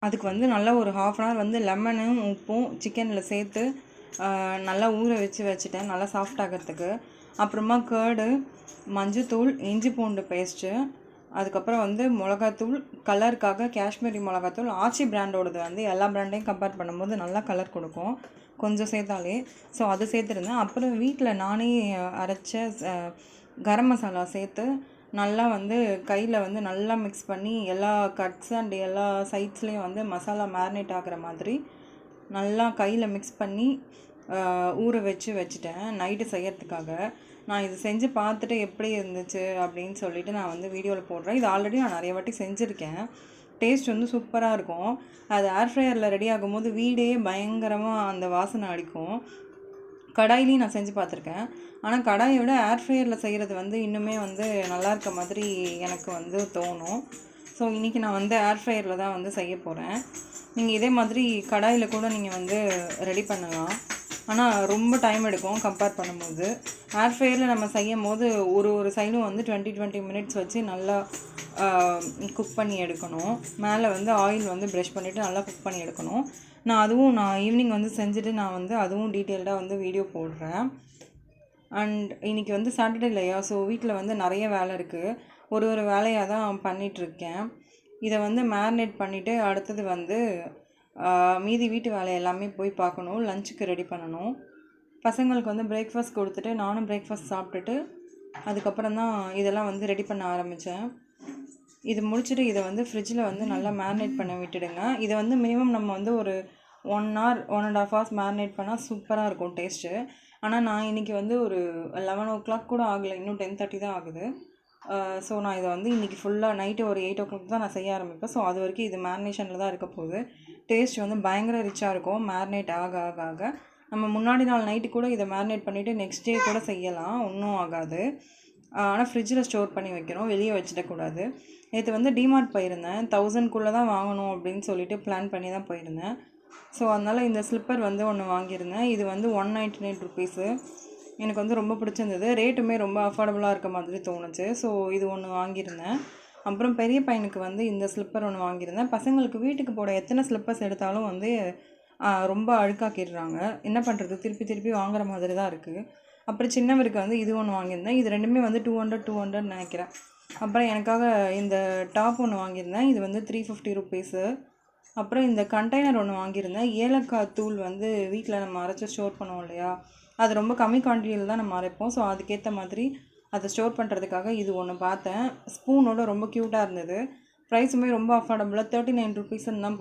அதுக்கு வந்து நல்லா ஒரு 1/2 அன் ஹவர் வந்து லெமனும் உப்பும் சிக்கனில் சேர்த்து நல்லா ஊற வச்சுட்டேன், நல்லா சாஃப்ட் ஆகிறதுக்கு. அப்புறமா கேர்டு, மஞ்சத்தூள், இஞ்சி பூண்டு பேஸ்ட்டு, அதுக்கப்புறம் வந்து மிளகாத்தூள், கலருக்காக காஷ்மீரி மிளகாத்தூள். ஆச்சி பிராண்டோடது வந்து எல்லா பிராண்டையும் கம்பேர் பண்ணும்போது நல்லா கலர் கொடுக்கும் கொஞ்சம் சேர்த்தாலே. ஸோ அது சேர்த்துருந்தேன். அப்புறம் வீட்டில் நானே அரைச்ச கரம் மசாலா சேர்த்து நல்லா வந்து கையில் வந்து நல்லா மிக்ஸ் பண்ணி எல்லா கட்ஸ் அண்ட் எல்லா சைட்ஸ்லேயும் வந்து மசாலா மேரினேட் ஆகிற மாதிரி நல்லா கையில் மிக்ஸ் பண்ணி ஊற வச்சுட்டேன் நைட்டு செய்யறதுக்காக. நான் இது செஞ்சு பார்த்துட்டு எப்படி இருந்துச்சு அப்படின்னு சொல்லிட்டு நான் வந்து வீடியோவில் போடுறேன். இது ஆல்ரெடி நான் நிறைய வாட்டி செஞ்சுருக்கேன். டேஸ்ட் வந்து சூப்பராக இருக்கும். அது ஏர் ஃப்ரையரில் ரெடி ஆகும்போது வீடே பயங்கரமாக அந்த வாசனை அடிக்கும். கடாயிலையும் நான் செஞ்சு பார்த்துருக்கேன். ஆனால் கடாயை விட ஏர் ஃப்ரையரில் செய்கிறது வந்து இன்னுமே வந்து நல்லா இருக்க மாதிரி எனக்கு வந்து தோணும். ஸோ இன்றைக்கி நான் வந்து ஏர் ஃப்ரையரில் தான் வந்து செய்ய போகிறேன். நீங்கள் இதே மாதிரி கடாயில் கூட நீங்கள் வந்து ரெடி பண்ணலாம். ஆனால் ரொம்ப டைம் எடுக்கும் கம்பேர் பண்ணும்போது. ஏர் ஃப்ரையரில் நம்ம செய்யும் போது ஒரு சைடும் வந்து 20 மினிட்ஸ் வச்சு நல்லா குக் பண்ணி எடுக்கணும். மேலே வந்து ஆயில் வந்து ப்ரஷ் பண்ணிவிட்டு நல்லா குக் பண்ணி எடுக்கணும். நான் ஈவினிங் வந்து செஞ்சுட்டு நான் வந்து அதுவும் டீட்டெயில்டாக வந்து வீடியோ போடுறேன். அண்ட் இன்றைக்கி வந்து சாட்டர்டே இல்லையா, ஸோ வீட்டில் வந்து நிறைய வேலை இருக்குது. ஒரு வேலையாக தான் பண்ணிகிட்ருக்கேன். இதை வந்து மேரினேட் பண்ணிவிட்டு அடுத்தது வந்து மீதி வீட்டு வேலை எல்லாமே போய் பார்க்கணும். லஞ்சுக்கு ரெடி பண்ணணும். பசங்களுக்கு வந்து பிரேக்ஃபாஸ்ட் கொடுத்துட்டு நானும் பிரேக்ஃபாஸ்ட் சாப்பிட்டுட்டு அதுக்கப்புறம் தான் இதெல்லாம் வந்து ரெடி பண்ண ஆரம்பித்தேன். இது முடிச்சுட்டு இதை வந்து ஃப்ரிட்ஜில் வந்து நல்லா மேரினேட் பண்ண விட்டுடுங்க. இதை வந்து மினிமம் நம்ம வந்து ஒரு 1 hour 1.5 hours மேரினேட் பண்ணால் சூப்பராக இருக்கும் டேஸ்ட்டு. ஆனால் நான் இன்றைக்கி வந்து ஒரு 11 o'clock கூட ஆகலை, இன்னும் 10:30 தான் ஆகுது. ஸோ நான் இதை வந்து இன்றைக்கி ஃபுல்லாக நைட்டு ஒரு 8 o'clock தான் நான் செய்ய ஆரம்பிப்பேன். ஸோ அது வரைக்கும் இது மேரினேஷனில் தான் இருக்க போகுது. டேஸ்ட் வந்து பயங்கர ரிச்சாக இருக்கும் மேரினேட் ஆக. நம்ம முன்னாடி நாள் நைட்டு கூட இதை மேரினேட் பண்ணிவிட்டு நெக்ஸ்ட் டே கூட செய்யலாம், ஒன்றும் ஆகாது. ஆனால் ஃப்ரிட்ஜில் ஸ்டோர் பண்ணி வைக்கணும், வெளியே வச்சிடக்கூடாது. நேற்று வந்து டிமார்ட் போயிருந்தேன். 1000 தான் வாங்கணும் அப்படின்னு சொல்லிட்டு பிளான் பண்ணி தான் போயிருந்தேன். ஸோ அதனால் இந்த ஸ்லிப்பர் வந்து ஒன்று வாங்கியிருந்தேன். இது வந்து 199 rupees. எனக்கு வந்து ரொம்ப பிடிச்சிருந்தது. ரேட்டுமே ரொம்ப அஃபோர்டபுளாக இருக்க மாதிரி தோணுச்சு. ஸோ இது ஒன்று வாங்கியிருந்தேன். அப்புறம் பெரிய பையனுக்கு வந்து இந்த ஸ்லிப்பர் ஒன்று வாங்கியிருந்தேன். பசங்களுக்கு வீட்டுக்கு போட எத்தனை ஸ்லிப்பர்ஸ் எடுத்தாலும் வந்து ரொம்ப அழுக்காக்கிடுறாங்க. என்ன பண்ணுறது, திருப்பி வாங்குற மாதிரி தான் இருக்குது. அப்புறம் சின்னவருக்கு வந்து இது ஒன்று வாங்கியிருந்தேன். இது ரெண்டுமே வந்து 200 நினைக்கிறேன். அப்புறம் எனக்காக இந்த டாப் ஒன்று வாங்கியிருந்தேன். இது வந்து 350 rupees. அப்புறம் இந்த கண்டெய்னர் ஒன்று வாங்கியிருந்தேன். ஏலக்காய் தூள் வந்து வீட்டில் நம்ம அரைச்சி ஸ்டோர் பண்ணுவோம் இல்லையா, அது ரொம்ப கம்மி குவான்டிட்டியில் தான் நம்ம அரைப்போம். ஸோ அதுக்கேற்ற மாதிரி அதை ஸ்டோர் பண்ணுறதுக்காக இது ஒன்று பார்த்தேன். ஸ்பூனோட ரொம்ப க்யூட்டாக இருந்தது. ப்ரைஸுமே ரொம்ப அஃபோர்டபுளாக 39 rupees தான்